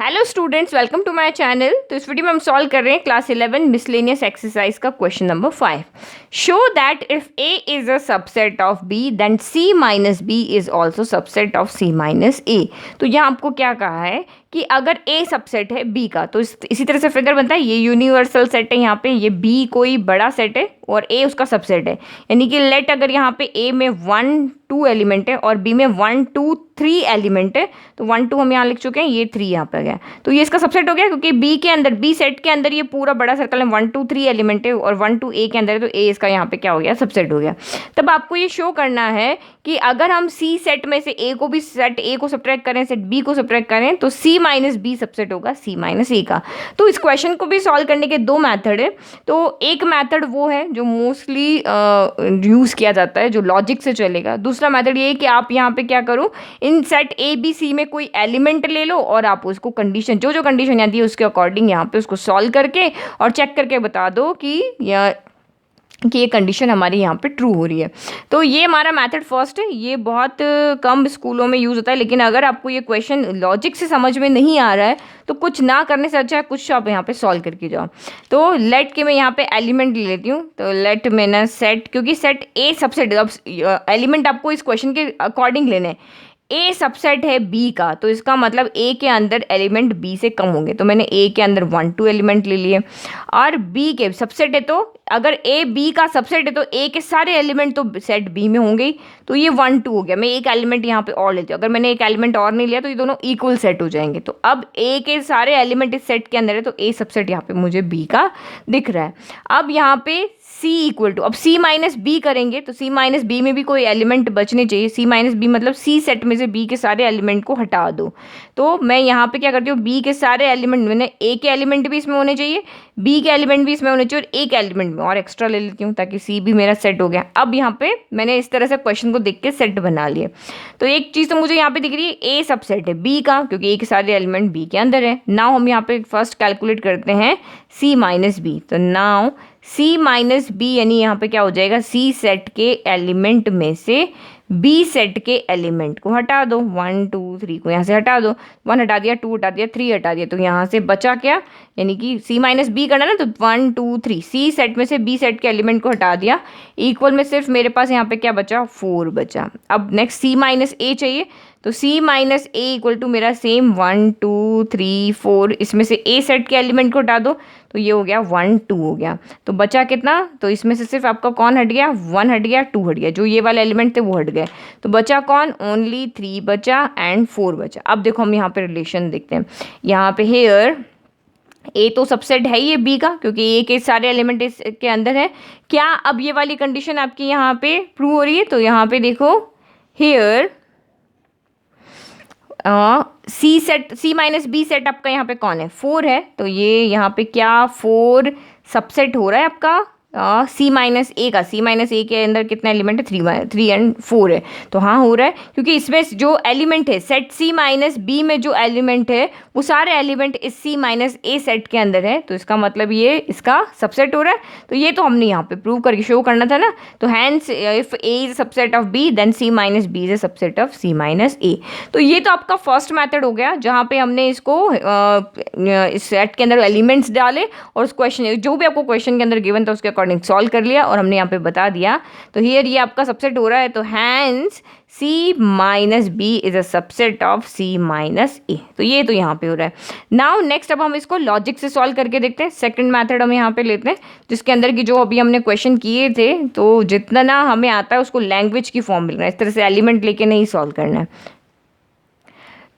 Hello students, welcome to my channel. तो इस video में हम सॉल्व कर रहे हैं क्लास 11 मिसलेनियस एक्सरसाइज का question number 5। Show that if A is a subset of B then C minus B is also subset of C minus A. तो यहाँ आपको क्या कहा है कि अगर ए सबसेट है बी का तो इसी तरह से फिगर बनता है। ये यूनिवर्सल सेट है, यहाँ पे ये बी कोई बड़ा सेट है और ए उसका सबसेट है। यानी कि लेट अगर यहाँ पे ए में 1 2 एलिमेंट है और बी में 1 2 3 एलिमेंट है, तो 1 2 हम यहाँ लिख चुके हैं, ये 3 यहाँ पे गया, तो ये इसका सबसेट हो गया क्योंकि बी के अंदर, बी सेट के अंदर ये पूरा बड़ा सर्कल है, 1 2 3 एलिमेंट है और 1 2 ए के अंदर है, तो ए इसका यहाँ पे क्या हो गया, सबसेट हो गया। तब आपको ये शो करना है कि अगर हम सी सेट में से ए को भी, सेट ए को सब्ट्रैक्ट करें, सेट बी को सब्ट्रैक्ट करें, तो सी माइनस बी सबसेट होगा सी माइनस ए का। तो इस क्वेश्चन को भी सॉल्व करने के दो मेथड है। तो एक मेथड वो है जो मोस्टली यूज़ किया जाता है, जो लॉजिक से चलेगा। दूसरा मेथड ये है कि आप यहाँ पे क्या करो, इन सेट ए बी सी में कोई एलिमेंट ले लो और आप उसको कंडीशन, जो जो कंडीशन आती है उसके अकॉर्डिंग यहाँ पे उसको सॉल्व करके और चेक करके बता दो कि ये कंडीशन हमारी यहाँ पे ट्रू हो रही है। तो ये हमारा मेथड फर्स्ट है। ये बहुत कम स्कूलों में यूज़ होता है, लेकिन अगर आपको ये क्वेश्चन लॉजिक से समझ में नहीं आ रहा है तो कुछ ना करने से अच्छा है कुछ आप यहाँ पे सॉल्व करके जाओ। तो लेट के मैं यहाँ पे एलिमेंट ले लेती हूँ। तो लेट में ना सेट, क्योंकि सेट ए सबसेट, अब एलिमेंट आपको इस क्वेश्चन के अकॉर्डिंग लेने हैं। ए सबसेट है बी का, तो इसका मतलब ए के अंदर एलिमेंट बी से कम होंगे। तो मैंने ए के अंदर 1 2 एलिमेंट ले लिए और बी के सबसेट है, तो अगर ए बी का सबसेट है तो ए के सारे एलिमेंट तो सेट बी में होंगे ही। तो ये 1 2 हो गया। मैं एक एलिमेंट यहाँ पे और लेती हूँ। अगर मैंने एक एलिमेंट और नहीं लिया तो ये दोनों इक्वल सेट हो जाएंगे। तो अब ए के सारे एलिमेंट इस सेट के अंदर है, तो ए सबसेट यहाँ पे मुझे बी का दिख रहा है। अब यहाँ पे सी इक्वल टू, अब सी माइनस बी करेंगे तो सी माइनस बी में भी कोई एलिमेंट बचने चाहिए। सी माइनस बी मतलब सी सेट में से बी के सारे एलिमेंट को हटा दो। तो मैं यहाँ पे क्या करती हूँ, बी के सारे एलिमेंट, मैंने ए के एलिमेंट भी इसमें होने चाहिए, बी के एलिमेंट भी इसमें होने चाहिए और एक एलिमेंट में और एक्स्ट्रा ले लेती हूँ ताकि सी भी मेरा सेट हो गया। अब यहाँ पे मैंने इस तरह से क्वेश्चन को देख के सेट बना लिए। तो एक चीज़ तो मुझे यहाँ पे दिख रही है, ए सबसेट है बी का क्योंकि ए के सारे एलिमेंट बी के अंदर है। नाउ हम यहाँ पे फर्स्ट कैलकुलेट करते हैं सी माइनस बी। तो नाउ सी माइनस बी यानी यहाँ पे क्या हो जाएगा, सी सेट के एलिमेंट में से बी सेट के एलिमेंट को हटा दो। 1 2 3 को यहाँ से हटा दो, 1 हटा दिया, 2 हटा दिया, 3 हटा दिया, तो यहाँ से बचा क्या, यानी कि सी माइनस बी करना ना, तो 1 2 3 सी सेट में से बी सेट के एलिमेंट को हटा दिया। इक्वल में सिर्फ मेरे पास यहाँ पे क्या बचा, 4 बचा। अब नेक्स्ट सी माइनस ए चाहिए, तो सी माइनस ए इक्वल टू मेरा सेम 1 2 3 4, इसमें से ए सेट के एलिमेंट को हटा दो, तो ये हो गया 1 2 हो गया। तो बचा कितना, तो इसमें से सिर्फ आपका कौन हट गया, 1 हट गया, 2 हट गया, जो ये वाले एलिमेंट थे वो हट गए। तो बचा कौन, ओनली 3 बचा एंड 4 बचा। अब देखो हम यहाँ पे रिलेशन देखते हैं। यहाँ पे हेयर ए तो सबसेट है ही है बी का क्योंकि ए के सारे एलिमेंट इसके अंदर है। क्या अब ये वाली कंडीशन आपकी यहाँ पे प्रूव हो रही है? तो यहाँ पे देखो हेयर सी सेट, सी माइनस बी सेट आपका यहाँ पे कौन है, 4 है। तो ये यहाँ पे क्या 4 सबसेट हो रहा है आपका सी माइनस ए का। सी माइनस ए के अंदर कितना एलिमेंट है, 3 एंड 4 है। तो हाँ हो रहा है क्योंकि इसमें जो एलिमेंट है सेट सी माइनस बी में जो एलिमेंट है वो सारे एलिमेंट इस सी माइनस ए सेट के अंदर है। तो इसका मतलब ये इसका सबसेट हो रहा है। तो ये तो हमने यहाँ पे प्रूव करके शो करना था ना। तो hence if A is subset of B then C minus B is a subset of C minus A. तो ये तो आपका फर्स्ट मेथड हो गया जहाँ पे हमने इसको इस सेट के अंदर एलिमेंट्स डाले और उस क्वेश्चन, जो भी आपको क्वेश्चन के अंदर गिवन था उसके अकॉर्डिंग सॉल्व कर लिया और हमने यहाँ पे बता दिया। तो हियर ये आपका सबसेट हो रहा है। तो hence C minus B is a subset of C minus A. तो ये तो यहाँ पे हो रहा है। नाउ नेक्स्ट अब हम इसको लॉजिक से सॉल्व करके देखते हैं। सेकंड मेथड हम यहाँ पे लेते हैं जिसके अंदर की जो अभी हमने क्वेश्चन किए थे, तो जितना ना हमें आता है उसको लैंग्वेज की फॉर्म मिल रहा है, इस तरह से एलिमेंट लेके नहीं सॉल्व करना है।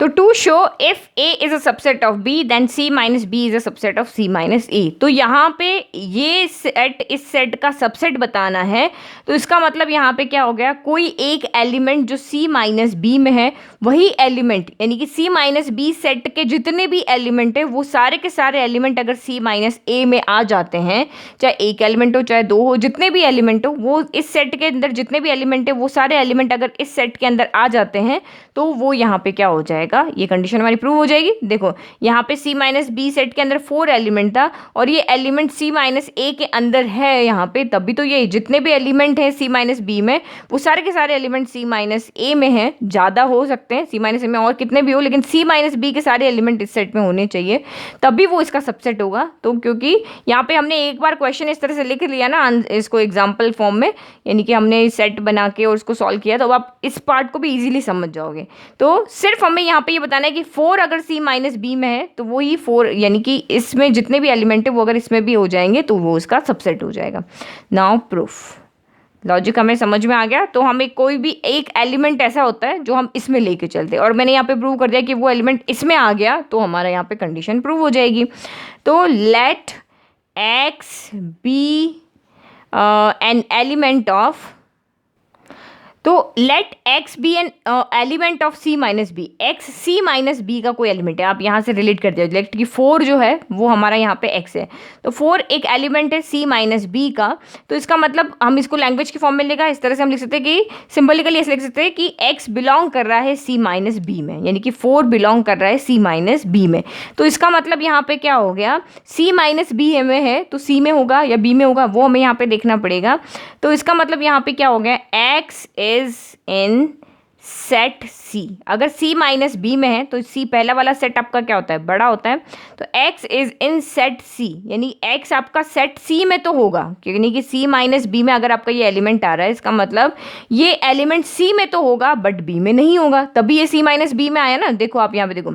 तो to show if A is a subset of B then C minus B is a subset of C minus A. तो यहाँ पे ये सेट इस सेट का सबसेट बताना है। तो इसका मतलब यहाँ पे क्या हो गया, कोई एक एलिमेंट जो सी माइनस बी में है वही एलिमेंट, यानी कि सी माइनस बी सेट के जितने भी एलिमेंट है वो सारे के सारे एलिमेंट अगर सी माइनस ए में आ जाते हैं, चाहे एक एलिमेंट हो चाहे 2 हो, जितने भी एलिमेंट हो वो इस सेट के अंदर जितने भी एलिमेंट है वो सारे एलिमेंट अगर इस सेट के अंदर आ जाते हैं तो वो यहाँ पे क्या हो जाएगा, का, ये कंडीशन हमारी प्रूव हो जाएगी। देखो यहाँ पे C माइनस बी सेट के अंदर 4 एलिमेंट था और ये एलिमेंट C माइनस ए के अंदर है यहाँ पे, तभी तो ये जितने भी एलिमेंट हैं C माइनस बी में वो सारे के सारे एलिमेंट C माइनस ए में हैं। ज़्यादा हो सकते हैं C माइनस ए में और कितने भी हो, लेकिन C माइनस बी के सारे एलिमेंट इस सेट में होने चाहिए, तभी वो इसका सबसेट होगा। तो क्योंकि यहाँ पे हमने एक बार क्वेश्चन इस तरह से लिख लिया ना इसको एग्जाम्पल फॉर्म में, यानी कि हमने सेट बना के और उसको सॉल्व किया, तो अब आप इस पार्ट को भी इजीली समझ जाओगे। तो सिर्फ हमें यहाँ पे ये बताना है कि 4 अगर C माइनस बी में है तो वो ही 4, यानी कि इसमें जितने भी एलिमेंट है वो अगर इसमें भी हो जाएंगे तो वो इसका सबसेट हो जाएगा। Now proof. लॉजिक हमें समझ में आ गया। तो हमें कोई भी एक एलिमेंट ऐसा होता है जो हम इसमें लेके चलते हैं, और मैंने यहाँ पे प्रूव कर दिया कि वो एलिमेंट इसमें आ गया, तो हमारा यहाँ पे कंडीशन प्रूव हो जाएगी। तो let x be an element of, तो let x be an element of C minus B, x C minus B का कोई एलिमेंट है, आप यहाँ से रिलेट कर दिया लेट कि 4 जो है वो हमारा यहाँ पे x है, तो 4 एक एलिमेंट है C माइनस बी का। तो इसका मतलब हम इसको लैंग्वेज की फॉर्म में लिखा, इस तरह से हम लिख सकते हैं कि सिंबलिकली ऐसे लिख सकते हैं कि x बिलोंग कर रहा है C माइनस बी में, यानी कि 4 बिलोंग कर रहा है C माइनस बी में। तो इसका मतलब यहाँ पे क्या हो गया, C माइनस बी में है तो C में होगा या B में होगा, वो हमें यहाँ पे देखना पड़ेगा। तो इसका मतलब यहाँ पे क्या हो गया, x is in set C। अगर C माइनस बी में है तो C पहला वाला सेट आपका क्या होता है, बड़ा होता है। तो x is in set C, यानी x आपका सेट C में तो होगा, यानी कि C माइनस बी में अगर आपका ये एलिमेंट आ रहा है, इसका मतलब ये एलिमेंट C में तो होगा बट B में नहीं होगा, तभी ये C माइनस बी में आया ना। देखो आप यहाँ पे देखो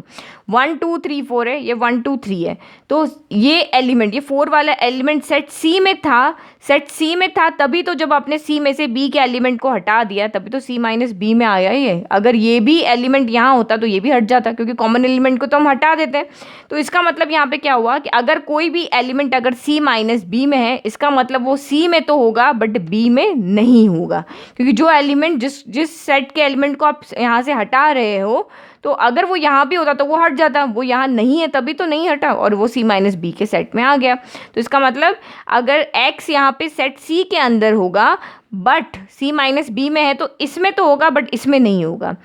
1 2 3 4 है, ये 1 2 3 है, तो ये एलिमेंट, ये 4 वाला एलिमेंट सेट C में था, सेट C में था, तभी तो जब आपने C में से B के एलिमेंट को हटा दिया तभी तो C माइनस बी में आया ये। अगर ये भी एलिमेंट यहाँ होता तो ये भी हट जाता, क्योंकि कॉमन एलिमेंट को तो हम हटा देते हैं। तो इसका मतलब यहाँ पे क्या हुआ कि अगर कोई भी एलिमेंट अगर C माइनस बी में है, इसका मतलब वो C में तो होगा बट B में नहीं होगा, क्योंकि जो एलिमेंट जिस सेट के एलिमेंट को आप यहाँ से हटा रहे हो, तो अगर वो यहाँ भी होता तो वो हट जाता, वो यहाँ नहीं है तभी तो नहीं हटा और वो C माइनस बी के सेट में आ गया। तो इसका मतलब अगर x यहाँ पे सेट C के अंदर होगा बट C माइनस बी में है तो इसमें तो होगा बट इसमें नहीं होगा,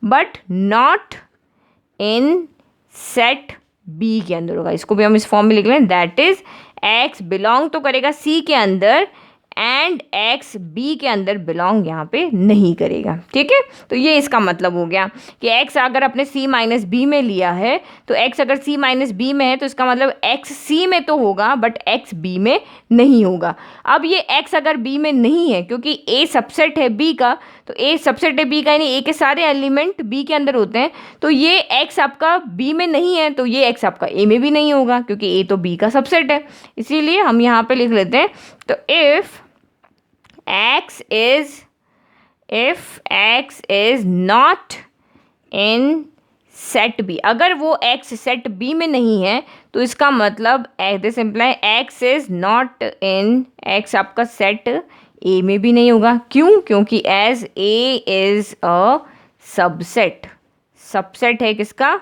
but not in set B के अंदर होगा। इसको भी हम इस फॉर्म में लिख लें, दैट इज x बिलोंग तो करेगा C के अंदर एंड x B के अंदर बिलोंग यहाँ पे नहीं करेगा। ठीक है, तो ये इसका मतलब हो गया कि x अगर अपने C माइनस बी में लिया है, तो x अगर C माइनस बी में है तो इसका मतलब x C में तो होगा बट x B में नहीं होगा। अब ये x अगर B में नहीं है, क्योंकि A सबसेट है B का, तो A सबसेट है B का, यानी A के सारे एलिमेंट B के अंदर होते हैं, तो ये x आपका B में नहीं है तो ये x आपका A में भी नहीं होगा, क्योंकि A तो B का सबसेट है। इसीलिए हम यहाँ पे लिख लेते हैं, तो if x is not in set B, अगर वो x सेट B में नहीं है तो इसका मतलब this imply x is not in, x आपका सेट A में भी नहीं होगा। क्यों? क्योंकि as A is a subset, subset है किसका,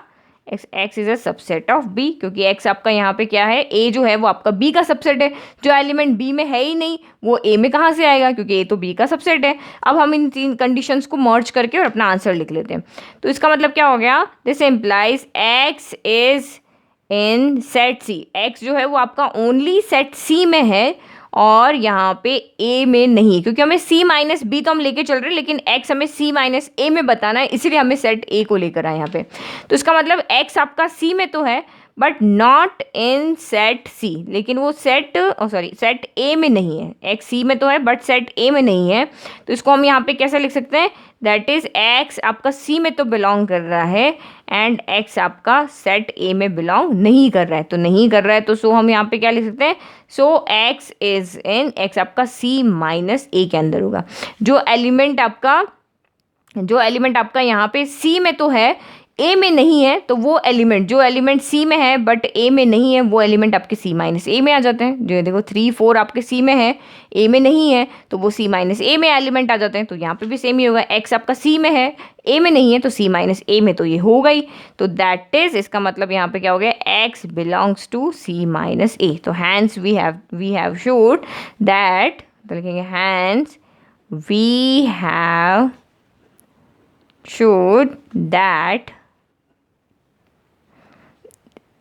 x is a subset of B, क्योंकि x आपका यहाँ पे क्या है, A जो है वो आपका B का सबसेट है, जो एलिमेंट B में है ही नहीं वो A में कहाँ से आएगा, क्योंकि A तो B का सबसेट है। अब हम इन 3 कंडीशंस को मर्ज करके और अपना आंसर लिख लेते हैं। तो इसका मतलब क्या हो गया, this implies x is in set C, x जो है वो आपका ओनली सेट C में है और यहाँ पे A में नहीं, क्योंकि हमें C माइनस बी तो हम लेके चल रहे हैं, लेकिन x हमें C माइनस ए में बताना है, इसीलिए हमें सेट A को लेकर आए यहाँ पे। तो इसका मतलब x आपका C में तो है but not in set C, लेकिन वो सेट सेट A में नहीं है। x C में तो है बट सेट A में नहीं है, तो इसको हम यहाँ पे कैसे लिख सकते हैं, दैट इज x आपका C में तो बिलोंग कर रहा है एंड x आपका सेट A में बिलोंग नहीं कर रहा है, तो नहीं कर रहा है तो सो हम यहाँ पे क्या लिख सकते हैं, सो x इज इन, x आपका C माइनस ए के अंदर होगा। जो एलिमेंट आपका यहाँ पे C में तो है A में नहीं है, तो वो एलिमेंट जो एलिमेंट C में है बट A में नहीं है वो एलिमेंट आपके C माइनस ए में आ जाते हैं। जो देखो 3 4 आपके C में है, A में नहीं है, तो वो C माइनस ए में एलिमेंट आ जाते हैं। तो यहाँ पे भी सेम ही होगा, x आपका C में है A में नहीं है तो C माइनस ए में तो ये होगा ही। तो दैट इज, इसका मतलब यहाँ पे क्या हो गया, x belongs to C minus A. तो hence we have showed that, तो लिखेंगे hence we have showed that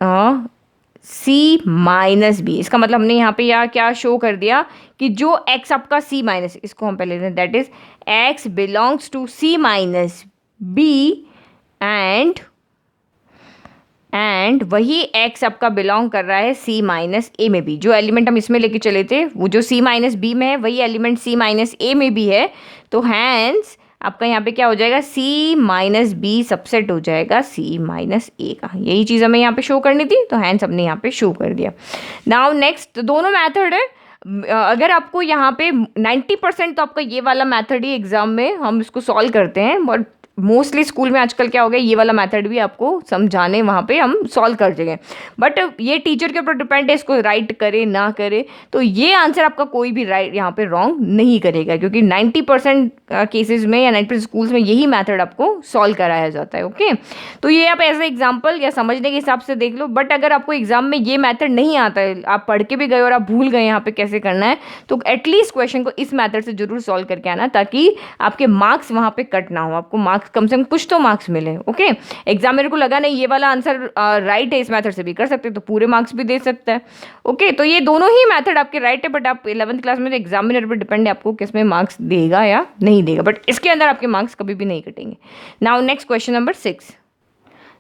C minus B, इसका मतलब हमने यहाँ पे या क्या शो कर दिया कि जो एक्स आपका सी माइनस, इसको हम पहले that is x belongs to C minus B and वही x आपका बिलोंग कर रहा है c माइनस ए में भी। जो एलिमेंट हम इसमें लेके चले थे वो जो c माइनस बी में है वही एलिमेंट c माइनस ए में भी है। तो हैंस आपका यहाँ पे क्या हो जाएगा, c माइनस बी सबसेट हो जाएगा c माइनस ए का। यही चीज़ हमें यहाँ पे शो करनी थी, तो हैंस हमने यहाँ पे शो कर दिया। नाउ नेक्स्ट, दोनों मैथड है। अगर आपको यहाँ पे 90% तो आपका ये वाला मैथड ही एग्जाम में हम इसको सॉल्व करते हैं, बट मोस्टली स्कूल में आजकल क्या हो गया, ये वाला मेथड भी आपको समझाने वहाँ पे हम सॉल्व कर देंगे। बट ये टीचर के ऊपर डिपेंड है, इसको राइट करे ना करे। तो ये आंसर आपका कोई भी राइट यहाँ पे रॉन्ग नहीं करेगा, क्योंकि 90% केसेस में या 90% स्कूल्स में यही मेथड आपको सॉल्व कराया जाता है। ओके, तो ये आप एज ए एग्जाम्पल या समझने के हिसाब से देख लो। बट अगर आपको एग्जाम में ये मैथड नहीं आता है, आप पढ़ के भी गए और आप भूल गए यहाँ पे कैसे करना है, तो एटलीस्ट क्वेश्चन को इस मैथड से जरूर सॉल्व करके आना, ताकि आपके मार्क्स वहाँ पे कट ना हो, आपको मार्क्स कम से कम कुछ तो मार्क्स मिले। ओके, एग्जाम मेरे को लगा नहीं ये वाला आंसर राइट है, इस मेथड से भी कर सकते हैं, तो पूरे मार्क्स भी दे सकता है। ओके, तो ये दोनों ही मेथड आपके राइट है, बट आप 11th क्लास में तो एग्जामिनर पर डिपेंड है आपको किस में मार्क्स देगा या नहीं देगा, बट इसके अंदर आपके मार्क्स कभी भी नहीं कटेंगे। Now next question number 6।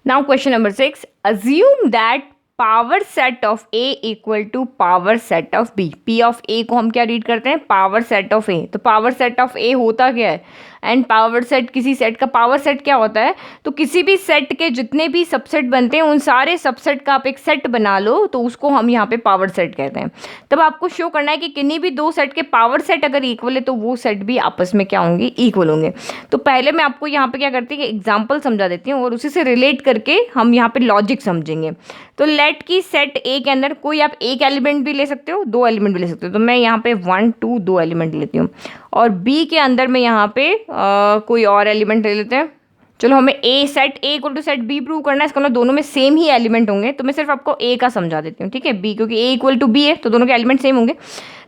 Now question number 6, assume that power set of A equal to power set of B. P of A को हम क्या रीड करते हैं, पावर सेट ऑफ ए। तो पावर सेट ऑफ ए होता क्या है, एंड पावर सेट किसी सेट का पावर सेट क्या होता है, तो किसी भी सेट के जितने भी सबसेट बनते हैं उन सारे सबसेट का आप एक सेट बना लो, तो उसको हम यहाँ पे पावर सेट कहते हैं। तब आपको शो करना है कि किन्हीं भी दो सेट के पावर सेट अगर इक्वल है तो वो सेट भी आपस में क्या होंगे, इक्वल होंगे। तो पहले मैं आपको यहाँ पे क्या करती हूँ कि एग्जाम्पल समझा देती हूँ और उसी से रिलेट करके हम यहाँ पे लॉजिक समझेंगे। तो लेट की सेट ए के अंदर कोई आप एक एलिमेंट भी ले सकते हो, दो एलिमेंट भी ले सकते हो। तो मैं यहाँ पे 1 2 2 एलिमेंट लेती हूँ, और बी के अंदर में यहाँ पे कोई और एलिमेंट ले लेते हैं। चलो, हमें a set A equal to set B prove करना है, इसका मतलब दोनों में सेम ही एलिमेंट होंगे। तो मैं सिर्फ आपको ए का समझा देती हूँ, ठीक है, बी, क्योंकि ए इक्वल टू बी है तो दोनों के एलिमेंट सेम होंगे।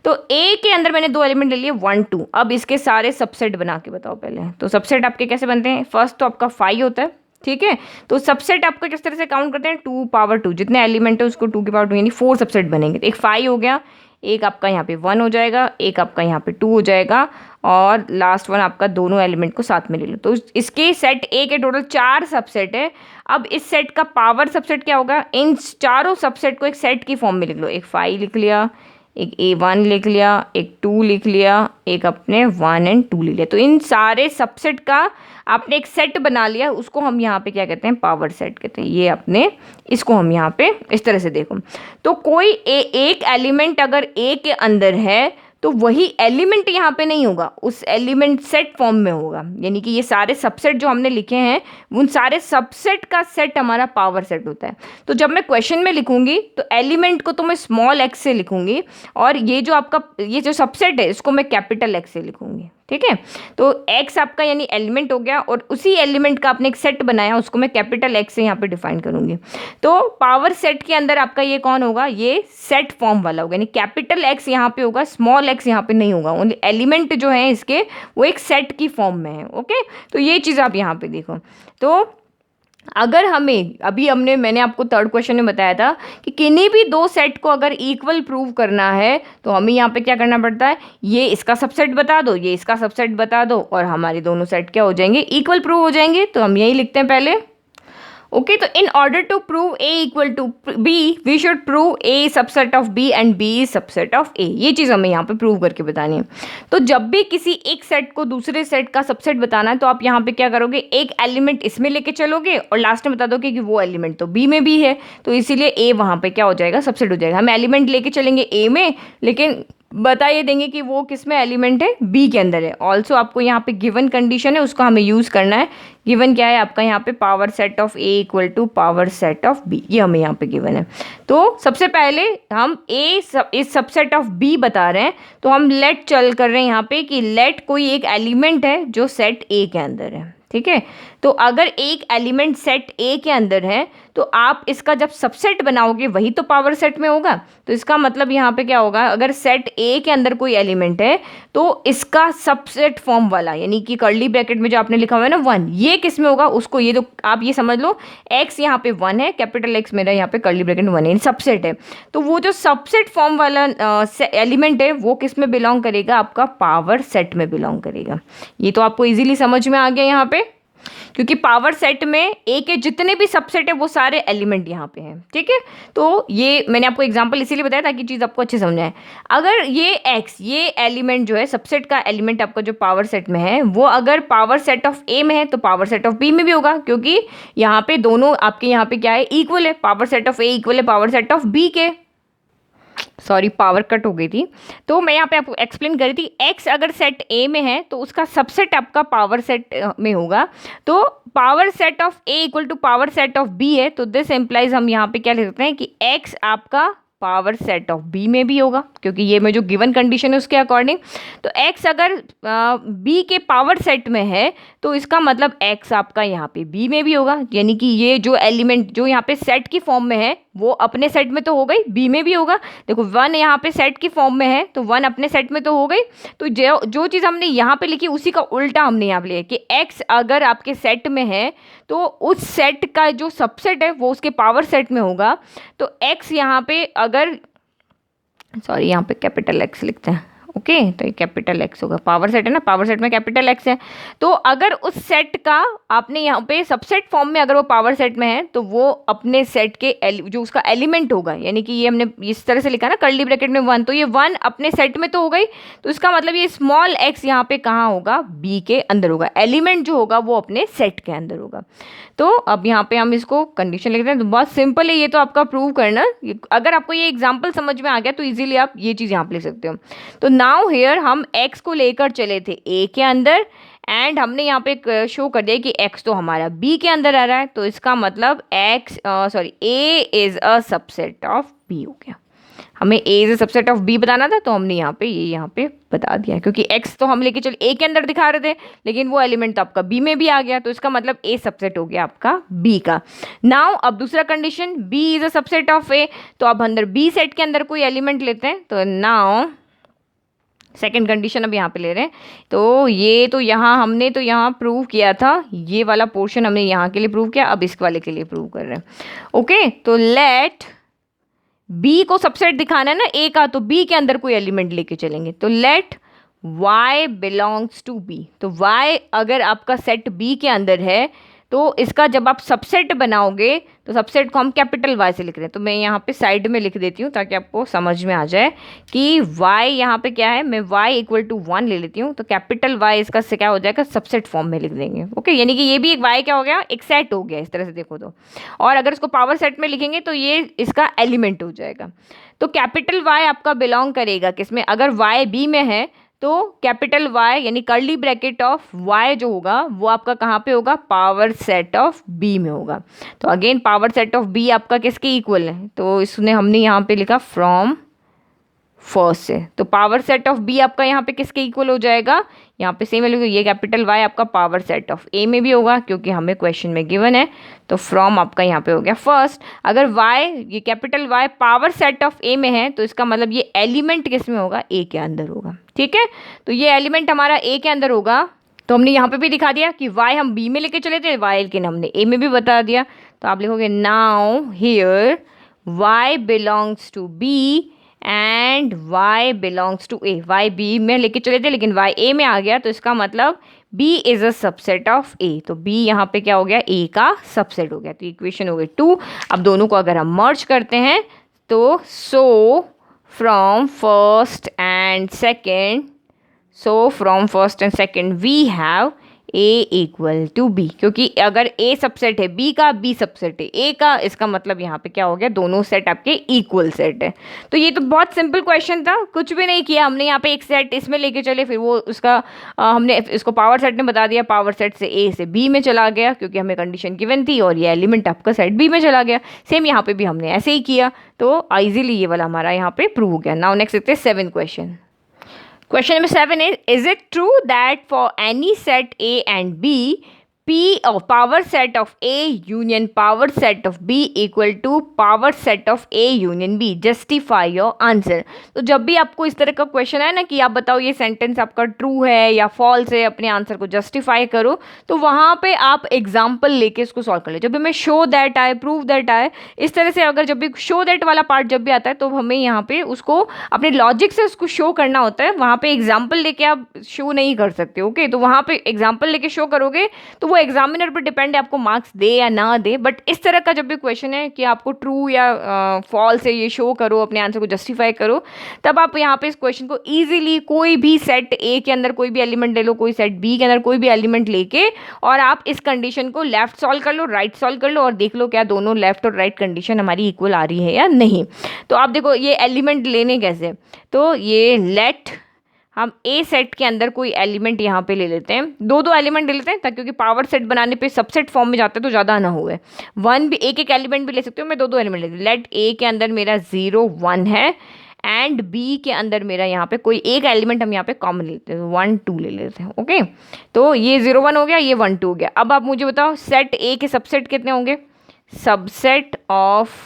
तो ए के अंदर मैंने दो एलिमेंट ले लिए 1 2। अब इसके सारे सबसेट बना के बताओ पहले। तो सबसेट आपके कैसे बनते हैं, फर्स्ट तो आपका 5 होता है, ठीक है। तो सबसेट आपको किस तरह से काउंट करते हैं, 2 पावर 2, जितने एलिमेंट है उसको 2 की पावर 2, यानी 4 सबसेट बनेंगे। तो एक 5 हो गया, एक आपका यहाँ पे 1 हो जाएगा, एक आपका यहाँ पे 2 हो जाएगा, और लास्ट वन आपका दोनों एलिमेंट को साथ में ले लो। तो इसके सेट ए के टोटल 4 सबसेट है। अब इस सेट का पावर सबसेट क्या होगा, इन चारों सबसेट को एक सेट की फॉर्म में लिख लो। एक 5 लिख लिया, एक A1 लिख लिया, एक 2 लिख लिया, एक अपने 1 और 2 ले लिया। तो इन सारे सबसेट का आपने एक सेट बना लिया, उसको हम यहाँ पे क्या कहते हैं, पावर सेट कहते हैं। ये अपने इसको हम यहाँ पे इस तरह से देखो, तो कोई एक एलिमेंट अगर ए के अंदर है तो वही एलिमेंट यहाँ पे नहीं होगा, उस एलिमेंट सेट फॉर्म में होगा। यानी कि ये सारे सबसेट जो हमने लिखे हैं उन सारे सबसेट का सेट हमारा पावर सेट होता है। तो जब मैं क्वेश्चन में लिखूंगी तो एलिमेंट को तो मैं स्मॉल एक्स से लिखूंगी, और ये जो आपका ये जो सबसेट है इसको मैं कैपिटल एक्स से लिखूंगी, ठीक है। तो एक्स आपका यानी एलिमेंट हो गया, और उसी एलिमेंट का आपने एक सेट बनाया उसको मैं कैपिटल एक्स से यहाँ पे डिफाइन करूंगी। तो पावर सेट के अंदर आपका ये कौन होगा, ये सेट फॉर्म वाला होगा, यानी कैपिटल एक्स यहाँ पे होगा, स्मॉल एक्स यहाँ पे नहीं होगा। ओनली एलिमेंट जो है इसके वो एक सेट की फॉर्म में है। ओके, तो ये चीज़ आप यहाँ पे देखो। तो अगर हमें मैंने आपको थर्ड क्वेश्चन में बताया था कि किन्हीं भी दो सेट को अगर इक्वल प्रूव करना है तो हमें यहाँ पे क्या करना पड़ता है, ये इसका सबसेट बता दो, ये इसका सबसेट बता दो, और हमारे दोनों सेट क्या हो जाएंगे, इक्वल प्रूव हो जाएंगे। तो हम यही लिखते हैं पहले। ओके, तो in order to prove A equal to B we should prove A subset of B and B subset of A. ये चीज़ हमें यहाँ पे प्रूव करके बतानी है। तो जब भी किसी एक सेट को दूसरे सेट का सबसेट बताना है तो आप यहाँ पे क्या करोगे, एक एलिमेंट इसमें लेके चलोगे और लास्ट में बता दोगे कि वो एलिमेंट तो बी में भी है, तो इसीलिए ए वहाँ पे क्या हो जाएगा, सबसेट हो जाएगा। हम एलिमेंट लेके चलेंगे ए में, लेकिन बता ये देंगे कि वो किस में एलिमेंट है, बी के अंदर है। ऑल्सो आपको यहाँ पे गिवन कंडीशन है, उसको हमें यूज़ करना है। गिवन क्या है आपका यहाँ पे, power set of A equal to power set of B, ये हमें यहाँ पे गिवन है। तो सबसे पहले हम इस सबसेट ऑफ बी बता रहे हैं, तो हम लेट चल कर रहे हैं यहाँ पे कि लेट कोई एक एलिमेंट है जो सेट ए के अंदर है, ठीक है। तो अगर एक एलिमेंट सेट ए के अंदर है तो आप इसका जब सबसेट बनाओगे वही तो पावर सेट में होगा। तो इसका मतलब यहाँ पे क्या होगा, अगर सेट ए के अंदर कोई एलिमेंट है तो इसका सबसेट फॉर्म वाला, यानी कि कर्ली ब्रैकेट में जो आपने लिखा हुआ है ना 1, ये किस में होगा उसको, ये तो आप ये समझ लो x यहाँ पे 1 है, कैपिटल X मेरा यहाँ पे कर्ली ब्रैकेट में 1 है, सबसेट है। तो वो जो सबसेट फॉर्म वाला एलिमेंट है वो किस में बिलोंग करेगा, आपका पावर सेट में बिलोंग करेगा। ये तो आपको इजीली समझ में आ गया यहाँ पे, क्योंकि पावर सेट में ए के जितने भी सबसेट है वो सारे एलिमेंट यहाँ पे हैं, ठीक है। तो ये मैंने आपको एग्जांपल इसीलिए बताया ताकि चीज़ आपको अच्छे समझ आए। अगर ये एक्स, ये एलिमेंट जो है सबसेट का एलिमेंट आपका जो पावर सेट में है, वो अगर पावर सेट ऑफ ए में है तो पावर सेट ऑफ बी में भी होगा, क्योंकि यहाँ पे दोनों आपके यहाँ पे क्या है, इक्वल है। Power set of A equal है पावर सेट ऑफ बी के। सॉरी, पावर कट हो गई थी। तो मैं यहाँ पे आपको एक्सप्लेन कर रही थी, एक्स अगर सेट ए में है तो उसका सबसेट आपका पावर सेट में होगा। तो power set of A equal to power set of B है, तो दिस एम्प्लाइज हम यहाँ पे क्या लिख सकते हैं कि एक्स आपका पावर सेट ऑफ बी में भी होगा, क्योंकि ये में जो गिवन कंडीशन है उसके अकॉर्डिंग। तो x अगर बी के पावर सेट में है तो इसका मतलब x आपका यहाँ पे बी में भी होगा, यानी कि ये जो एलिमेंट जो यहाँ पे सेट की फॉर्म में है वो अपने सेट में तो हो गई, बी में भी होगा। देखो 1 यहाँ पे सेट की फॉर्म में है तो 1 अपने सेट में तो हो गई। तो जो चीज़ हमने यहाँ पे लिखी उसी का उल्टा हमने यहाँ पे लिया कि x अगर आपके सेट में है तो उस सेट का जो सबसेट है वो उसके पावर सेट में होगा। तो x यहाँ पे अगर, सॉरी यहाँ पे कैपिटल X लिखते हैं, ओके, तो ये कैपिटल X होगा, पावर सेट है ना, पावर सेट में कैपिटल X है। तो अगर उस सेट का आपने यहाँ पे सबसेट फॉर्म में अगर वो पावर सेट में है तो वो अपने सेट के जो उसका एलिमेंट होगा, यानी कि ये हमने इस तरह से लिखा ना कर्ली ब्रैकेट में 1, तो ये 1 अपने सेट में तो हो गई। तो इसका मतलब ये स्मॉल x यहाँ पे कहाँ होगा, बी के अंदर होगा, एलिमेंट जो होगा वो अपने सेट के अंदर होगा। तो अब यहाँ पे हम इसको कंडीशन लिखते हैं। तो बहुत सिंपल है ये तो आपका प्रूव करना। अगर आपको ये एग्जाम्पल समझ में आ गया तो इजीली आप ये चीज़ यहाँ पे लिख सकते हो। तो नाउ हेयर हम x को लेकर चले थे a के अंदर, एंड हमने यहाँ पे शो कर दिया कि x तो हमारा b के अंदर आ रहा है। तो इसका मतलब a is a subset of b हो गया। हमें a is a subset of b बताना था तो हमने यहाँ पे यहाँ पे बता दिया, क्योंकि x तो हम लेके चले a के अंदर दिखा रहे थे लेकिन वो एलिमेंट तो आपका b में भी आ गया, तो इसका मतलब a सबसेट हो गया आपका b का। नाउ अब दूसरा condition, b is a subset of a, तो अब अंदर b सेट के अंदर कोई एलिमेंट लेते हैं। तो नाउ सेकेंड कंडीशन अब यहाँ पे ले रहे हैं। तो ये तो यहाँ हमने तो यहाँ प्रूव किया था, ये वाला पोर्शन हमने यहाँ के लिए प्रूव किया, अब इस वाले के लिए प्रूव कर रहे हैं। ओके, तो लेट b को सबसेट दिखाना है ना a का, तो b के अंदर कोई एलिमेंट लेके चलेंगे। तो let y belongs to b, तो y अगर आपका सेट b के अंदर है तो इसका जब आप सबसेट बनाओगे तो सबसेट को हम कैपिटल Y से लिख रहे हैं। तो मैं यहाँ पे साइड में लिख देती हूँ ताकि आपको समझ में आ जाए कि y यहाँ पे क्या है, मैं y इक्वल टू 1 ले लेती हूँ। तो कैपिटल Y इसका से क्या हो जाएगा, सबसेट फॉर्म में लिख देंगे। ओके, यानी कि ये भी एक y क्या हो गया, एक सेट हो गया इस तरह से देखो तो। और अगर इसको पावर सेट में लिखेंगे तो ये इसका एलिमेंट हो जाएगा। तो कैपिटल Y आपका बिलोंग करेगा किसमें, अगर y b में है तो कैपिटल Y यानी कर्ली ब्रैकेट ऑफ Y जो होगा वो आपका कहाँ पे होगा, पावर सेट ऑफ B में होगा। तो again power set of B आपका किसके इक्वल है, तो इसने हमने यहाँ पे लिखा फ्रॉम फर्स्ट से। तो पावर सेट ऑफ B आपका यहाँ पे किसके इक्वल हो जाएगा, यहाँ पे सेम है, ये कैपिटल Y आपका पावर सेट ऑफ A में भी होगा क्योंकि हमें क्वेश्चन में गिवन है। तो फ्रॉम आपका यहाँ पे हो गया फर्स्ट। अगर Y, ये capital Y power set of A में है तो इसका मतलब ये एलिमेंट किस में होगा, A के अंदर होगा। ठीक है, तो ये एलिमेंट हमारा A के अंदर होगा। तो हमने यहाँ पे भी दिखा दिया कि Y हम B में लेके चले थे, Y लेकिन हमने A में भी बता दिया। तो आप लिखोगे now here Y belongs to B and y belongs to a, y b में लेके चले थे लेकिन y a में आ गया, तो इसका मतलब b is a subset of a। तो b यहाँ पे क्या हो गया, a का सबसेट हो गया। तो इक्वेशन हो गई 2। अब दोनों को अगर हम मर्ज करते हैं तो so from first and second we have a equal to b, क्योंकि अगर a सबसेट है b का, b सबसेट है a का, इसका मतलब यहाँ पे क्या हो गया, दोनों सेट आपके इक्वल सेट है। तो ये तो बहुत सिंपल क्वेश्चन था, कुछ भी नहीं किया हमने, यहाँ पे एक सेट इसमें लेके चले, फिर वो उसका हमने इसको पावर सेट में बता दिया, पावर सेट से a से b में चला गया क्योंकि हमें कंडीशन गिवन थी, और ये एलिमेंट आपका सेट b में चला गया। सेम यहाँ पे भी हमने ऐसे ही किया, तो ईजिली ये वाला हमारा यहाँ पे प्रूव हो गया। नाउ नेक्स्ट देखते हैं 7th question. Question number 7 is it true that for any set A and B, P of power set of A union power set of B equal to power set of A union B. Justify your answer. तो जब भी आपको इस तरह का question है ना कि आप बताओ ये सेंटेंस आपका ट्रू है या फॉल्स है, अपने आंसर को जस्टिफाई करो, तो वहाँ पे आप एग्जाम्पल लेके इसको सॉल्व कर ले. जब भी मैं शो दैट आए, प्रूव दैट आए, इस तरह से अगर जब भी शो दैट वाला पार्ट जब भी आता है तो हमें यहाँ पे उसको अपने लॉजिक से उसको शो करना होता है. वहाँ पे एग्जाम्पल लेके आप शो नहीं कर सकते. ओके, तो वहाँ पे एग्जाम्पल लेके शो करोगे तो वो एग्जामिनर पर डिपेंड है आपको मार्क्स दे या ना दे. बट इस तरह का जब भी क्वेश्चन है कि आपको ट्रू या फॉल्स है ये शो करो, अपने आंसर को जस्टिफाई करो, तब आप यहाँ पे इस क्वेश्चन को इजीली कोई भी सेट ए के अंदर कोई भी एलिमेंट ले लो, कोई सेट बी के अंदर कोई भी एलिमेंट लेके और आप इस कंडीशन को लेफ्ट सॉल्व कर लो, राइट सॉल्व कर लो और देख लो क्या दोनों लेफ्ट और राइट कंडीशन हमारी इक्वल आ रही है या नहीं. तो आप देखो ये एलिमेंट लेने कैसे, तो ये लेट हम ए सेट के अंदर कोई एलिमेंट यहाँ पे ले लेते हैं, दो एलिमेंट ले लेते हैं ताकि क्योंकि पावर सेट बनाने पे सबसेट फॉर्म में जाते हैं तो ज़्यादा ना हुए. वन भी एक एलिमेंट भी ले सकते हो, मैं दो एलिमेंट लेती हूँ. लेट ए के अंदर मेरा 0 1 है एंड बी के अंदर मेरा यहाँ पे कोई एक एलिमेंट हम यहाँ पे कॉमन लेते हैं, 1 2 ले लेते हैं. ओके, तो ये 0 1 हो गया, ये 1 2 हो गया. अब आप मुझे बताओ सेट ए के सबसेट कितने होंगे? सबसेट ऑफ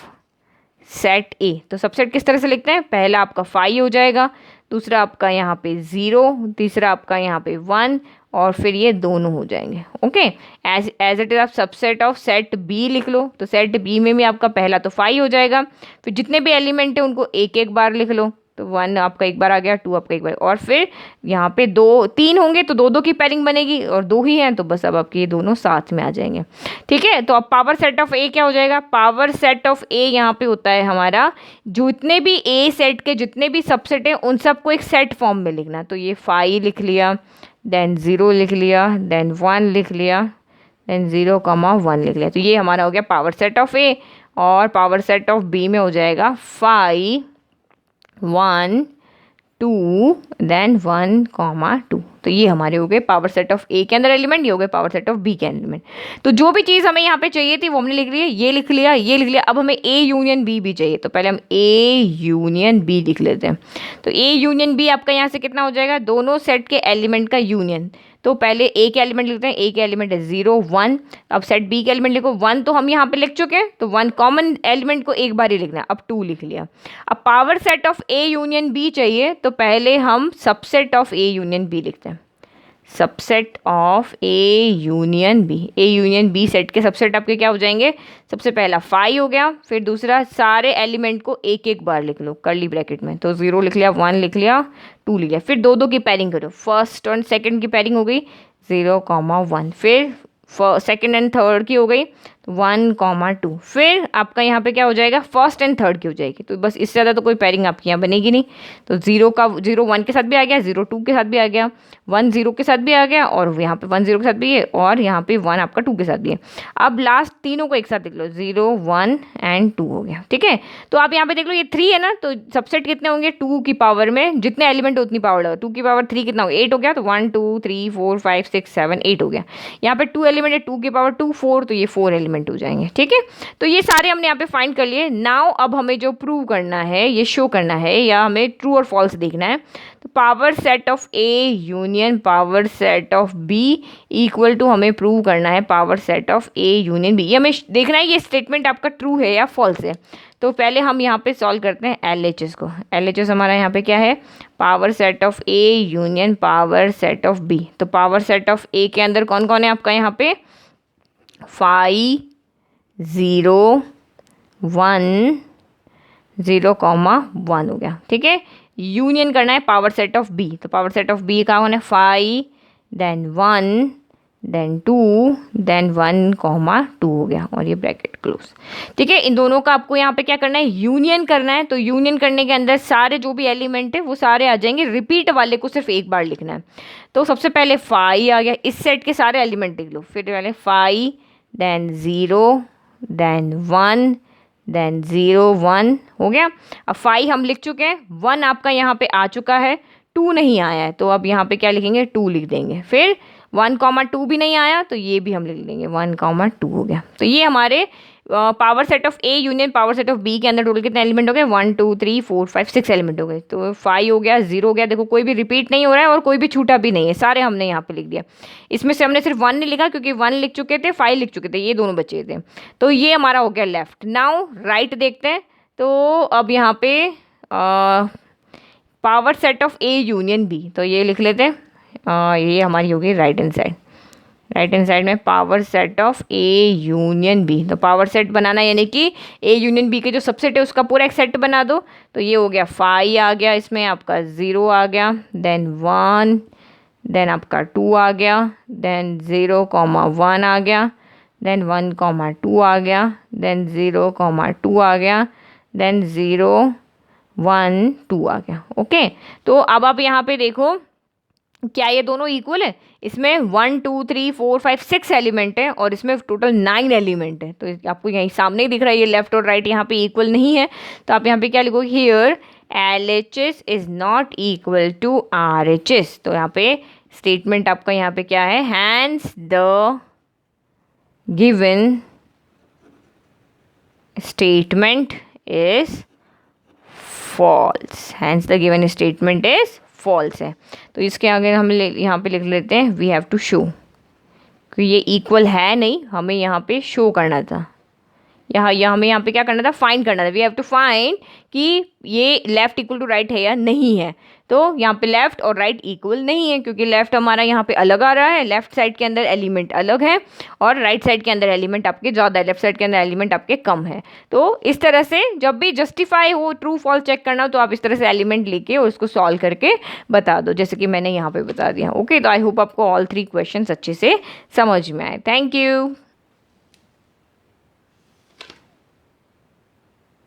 सेट ए. तो सबसेट किस तरह से लिखते हैं? पहला आपका 5 हो जाएगा, दूसरा आपका यहाँ पे 0, तीसरा आपका यहाँ पे 1 और फिर ये दोनों हो जाएंगे. ओके, एज इट इज आप सबसेट ऑफ सेट बी लिख लो. तो सेट बी में भी आपका पहला तो 5 हो जाएगा, फिर जितने भी एलिमेंट है उनको एक एक बार लिख लो. तो 1 आपका एक बार आ गया, 2 आपका एक बार, और फिर यहाँ पे 3 होंगे तो 2 की पेयरिंग बनेगी और 2 ही हैं तो बस अब आपके ये दोनों साथ में आ जाएंगे. ठीक है, तो अब पावर सेट ऑफ ए क्या हो जाएगा? पावर सेट ऑफ ए यहाँ पे होता है हमारा जितने भी ए सेट के जितने भी सबसेट हैं उन सबको एक सेट फॉर्म में लिखना. तो ये 5 लिख लिया, देन 0 लिख लिया, देन 1 लिख लिया, देन 0 1 लिख लिया. तो ये हमारा हो गया पावर सेट ऑफ ए. और पावर सेट ऑफ बी में हो जाएगा 5 1 2 देन 1 2. तो ये हमारे हो गए पावर सेट ऑफ ए के अंदर एलिमेंट, ये हो गए पावर सेट ऑफ बी के एलिमेंट. तो जो भी चीज़ हमें यहाँ पे चाहिए थी वो हमने लिख लिया, ये लिख लिया, ये लिख लिया. अब हमें ए यूनियन बी भी चाहिए, तो पहले हम ए यूनियन बी लिख लेते हैं. तो ए यूनियन बी आपका यहाँ से कितना हो जाएगा? दोनों सेट के एलिमेंट का यूनियन. तो पहले ए के एलिमेंट लिखते हैं, ए के एलिमेंट है 0 1. अब सेट बी के एलिमेंट लिखो, 1 तो हम यहाँ पे लिख चुके हैं, तो 1 कॉमन एलिमेंट को एक बार ही लिखना है. अब 2 लिख लिया. अब power set of A union B चाहिए, तो पहले हम subset of A union B लिखते हैं. Subset of A union B. A union B set के सबसेट आपके क्या हो जाएंगे? सबसे पहला 5 हो गया, फिर दूसरा सारे एलिमेंट को एक एक बार लिख लो कर्ली ब्रैकेट में. तो 0 लिख लिया, 1 लिख लिया, 2 लिख लिया, फिर दो की पेयरिंग करो. फर्स्ट और सेकंड की पेयरिंग हो गई 0 1, फिर सेकंड एंड थर्ड की हो गई 1 2. फिर आपका यहाँ पे क्या हो जाएगा? फर्स्ट एंड थर्ड की हो जाएगी. तो बस इससे ज़्यादा तो कोई पेयरिंग आपकी यहाँ बनेगी नहीं. तो 0 1 के साथ भी आ गया, 0 2 के साथ भी आ गया, 1 0 के साथ भी आ गया और यहाँ पे 1 0 के साथ भी है और यहाँ पे 1 आपका 2 के साथ भी है. अब लास्ट तीनों को एक साथ देख लो, 0 1 एंड 2 हो गया. ठीक है, तो आप यहाँ पे देख लो ये 3 है ना, तो सबसेट कितने होंगे? 2 की पावर में जितने एलिमेंट उतनी पावर लगा. 2 की पावर 3 कितना हो गया? 8 हो गया. तो 1 2 3 4 5 6 7 8 हो गया. यहाँ पे 2 एलिमेंट है, 2 की पावर 2 4, तो ये 4 एलिमेंट हो जाएंगे. ठीक है, तो ये सारे हमने यहाँ पे फाइंड कर लिए. नाउ अब हमें जो प्रूव करना है, ये शो करना है या हमें ट्रू और फॉल्स देखना है. तो power set of A union power set of B equal to हमें प्रूव करना है power set of A union B. ये हमें देखना है ये स्टेटमेंट आपका ट्रू है या फॉल्स है. तो पहले हम यहाँ पे सॉल्व करते हैं LHS को. LHS हमारा यहाँ पे क्या है? Power set of A union power set of B. तो पावर सेट ऑफ ए के अंदर कौन कौन है आपका? यहाँ पे 5 0 1 0 1 हो गया. ठीक है, यूनियन करना है पावर सेट ऑफ बी. तो पावर सेट ऑफ बी का होना है 5 देन 1 देन 2 देन 1 2 हो गया और ये ब्रैकेट क्लोज. ठीक है, इन दोनों का आपको यहाँ पे क्या करना है? यूनियन करना है. तो यूनियन करने के अंदर सारे जो भी एलिमेंट है वो सारे आ जाएंगे. रिपीट वाले को सिर्फ एक बार लिखना है. तो सबसे पहले 5 आ गया, इस सेट के सारे एलिमेंट लिख लो. फिर पहले 5 देन 0 देन 1 देन 0 1 हो गया. अब 5 हम लिख चुके हैं, 1 आपका यहाँ पे आ चुका है, 2 नहीं आया है, तो अब यहाँ पे क्या लिखेंगे? 2 लिख देंगे. फिर 1 2 भी नहीं आया तो ये भी हम लिख देंगे 1 2 हो गया. तो ये हमारे power set of A union power set of B के अंदर टोटल कितने एलिमेंट हो गए, 1 2 3 4 5 6 एलिमेंट हो गए। तो 5 हो गया, 0 हो गया, देखो कोई भी रिपीट नहीं हो रहा है और कोई भी छूटा भी नहीं है, सारे हमने यहाँ पे लिख दिया। इसमें से हमने सिर्फ 1 नहीं लिखा क्योंकि 1 लिख चुके थे, 5 लिख चुके थे, ये दोनों बचे थे। तो ये हमारा हो गया लेफ्ट। नाउ राइट देखते हैं। तो अब यहाँ पे power set of A union B, तो ये लिख लेते हैं। ये हमारी होगी right hand side. Right hand side में power set of A union B, तो पावर सेट बनाना यानी कि ए यूनियन बी के जो सबसेट है उसका पूरा एक सेट बना दो। तो ये हो गया 5 आ गया, इसमें आपका 0 आ गया, देन 1, देन आपका 2 आ गया, देन 0,1 आ गया, देन 1,2 आ गया, देन 0,2 आ गया, देन 0 1 2 आ गया। ओके, तो अब आप यहाँ पे देखो क्या ये दोनों इक्वल है। इसमें 1 2 3 4 5 6 एलिमेंट है और इसमें टोटल 9 एलिमेंट है। तो आपको यहीं सामने ही दिख रहा है ये लेफ्ट और राइट यहाँ पे इक्वल नहीं है। तो आप यहाँ पे क्या लिखोगे, here LHS is not equal to RHS। तो यहाँ पे स्टेटमेंट आपका यहाँ पे क्या है, hence the given statement is false. Hence the given statement is false है। तो इसके आगे हम यहाँ पे लिख लेते हैं वी हैव टू शो, क्योंकि ये इक्वल है नहीं, हमें यहाँ पे शो करना था, हमें यहाँ पे क्या करना था, फाइंड करना था। वी हैव टू फाइंड कि ये लेफ्ट इक्वल टू राइट है या नहीं है। तो यहाँ पे लेफ्ट और राइट इक्वल नहीं है क्योंकि लेफ्ट हमारा यहाँ पे अलग आ रहा है, लेफ्ट साइड के अंदर एलिमेंट अलग है और राइट साइड के अंदर एलिमेंट आपके ज़्यादा है, लेफ्ट साइड के अंदर एलिमेंट आपके कम है। तो इस तरह से जब भी जस्टिफाई हो, ट्रू फॉल्स चेक करना हो, तो आप इस तरह से एलिमेंट लेके और उसको सॉल्व करके बता दो, जैसे कि मैंने यहाँ पे बता दिया। ओके, तो आई होप आपको ऑल 3 क्वेश्चंस अच्छे से समझ में आए। Thank you.